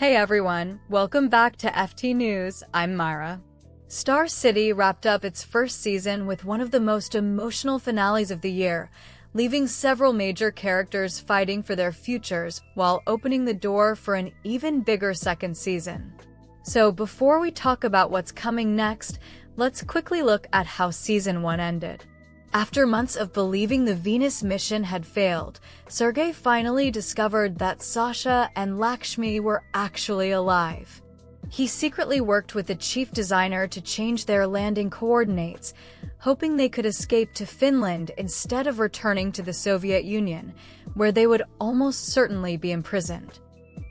Hey everyone, welcome back to FT News. I'm Myra. Star City wrapped up its first season with one of the most emotional finales of the year, leaving several major characters fighting for their futures while opening the door for an even bigger second season. So before we talk about what's coming next, let's quickly look at how Season 1 ended. After months of believing the Venus mission had failed, Sergei finally discovered that Sasha and Lakshmi were actually alive. He secretly worked with the chief designer to change their landing coordinates, hoping they could escape to Finland instead of returning to the Soviet Union, where they would almost certainly be imprisoned.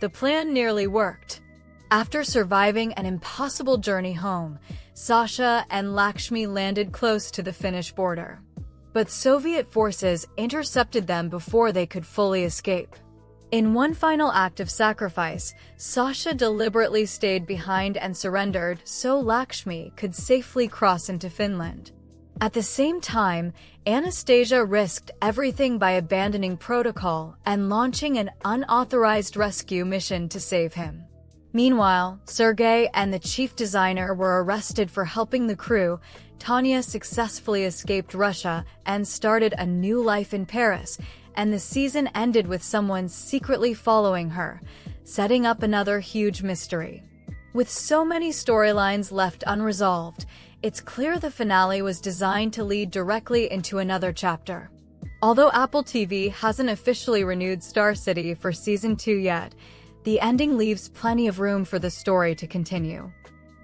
The plan nearly worked. After surviving an impossible journey home, Sasha and Lakshmi landed close to the Finnish border. But Soviet forces intercepted them before they could fully escape. In one final act of sacrifice, Sasha deliberately stayed behind and surrendered so Lakshmi could safely cross into Finland. At the same time, Anastasia risked everything by abandoning protocol and launching an unauthorized rescue mission to save him. Meanwhile, Sergei and the chief designer were arrested for helping the crew. Tanya successfully escaped Russia and started a new life in Paris, and the season ended with someone secretly following her, setting up another huge mystery. With so many storylines left unresolved, it's clear the finale was designed to lead directly into another chapter. Although Apple TV hasn't officially renewed Star City for Season 2 yet, the ending leaves plenty of room for the story to continue.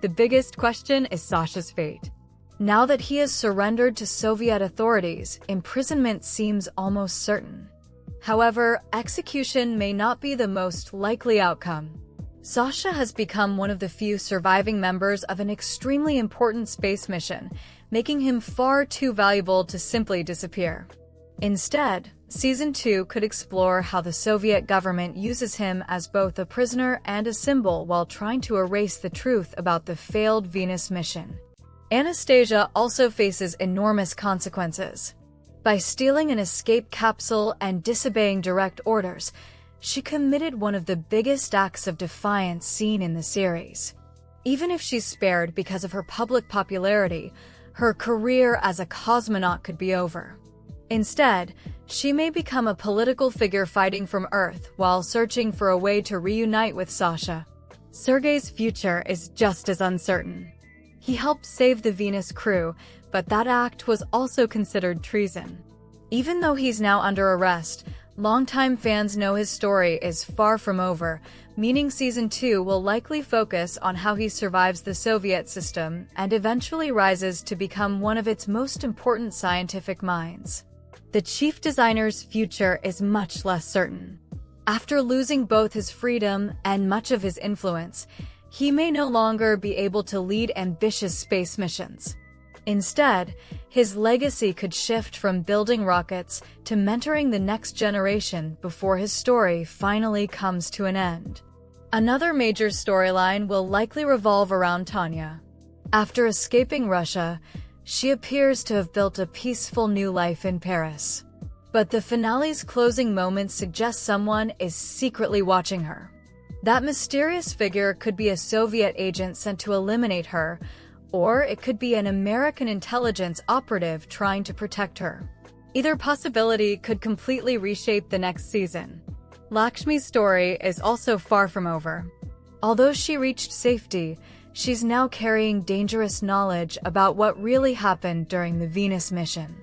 The biggest question is Sasha's fate. Now that he has surrendered to Soviet authorities, imprisonment seems almost certain. However, execution may not be the most likely outcome. Sasha has become one of the few surviving members of an extremely important space mission, making him far too valuable to simply disappear. Instead, Season 2 could explore how the Soviet government uses him as both a prisoner and a symbol while trying to erase the truth about the failed Venus mission. Anastasia also faces enormous consequences. By stealing an escape capsule and disobeying direct orders, she committed one of the biggest acts of defiance seen in the series. Even if she's spared because of her public popularity, her career as a cosmonaut could be over. Instead, she may become a political figure fighting from Earth while searching for a way to reunite with Sasha. Sergei's future is just as uncertain. He helped save the Venus crew, but that act was also considered treason. Even though he's now under arrest, longtime fans know his story is far from over, meaning Season 2 will likely focus on how he survives the Soviet system and eventually rises to become one of its most important scientific minds. The chief designer's future is much less certain. After losing both his freedom and much of his influence, he may no longer be able to lead ambitious space missions. Instead, his legacy could shift from building rockets to mentoring the next generation before his story finally comes to an end. Another major storyline will likely revolve around Tanya. After escaping Russia, she appears to have built a peaceful new life in Paris. But the finale's closing moments suggest someone is secretly watching her. That mysterious figure could be a Soviet agent sent to eliminate her, or it could be an American intelligence operative trying to protect her. Either possibility could completely reshape the next season. Lakshmi's story is also far from over. Although she reached safety, she's now carrying dangerous knowledge about what really happened during the Venus mission.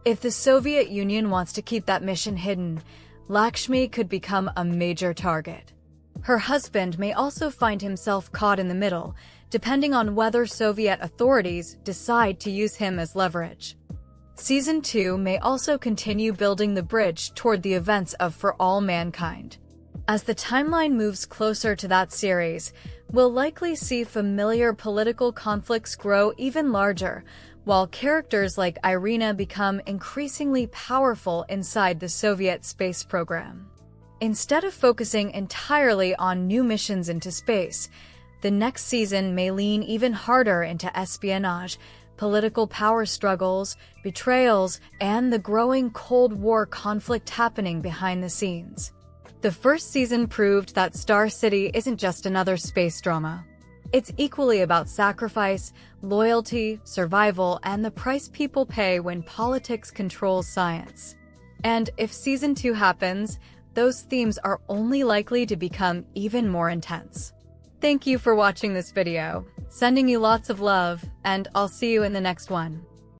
If the Soviet Union wants to keep that mission hidden, Lakshmi could become a major target. Her husband may also find himself caught in the middle, depending on whether Soviet authorities decide to use him as leverage. Season 2 may also continue building the bridge toward the events of For All Mankind. As the timeline moves closer to that series, we'll likely see familiar political conflicts grow even larger, while characters like Irina become increasingly powerful inside the Soviet space program. Instead of focusing entirely on new missions into space, the next season may lean even harder into espionage, political power struggles, betrayals, and the growing Cold War conflict happening behind the scenes. The first season proved that Star City isn't just another space drama. It's equally about sacrifice, loyalty, survival, and the price people pay when politics controls science. And if Season 2 happens, those themes are only likely to become even more intense. Thank you for watching this video. Sending you lots of love, and I'll see you in the next one.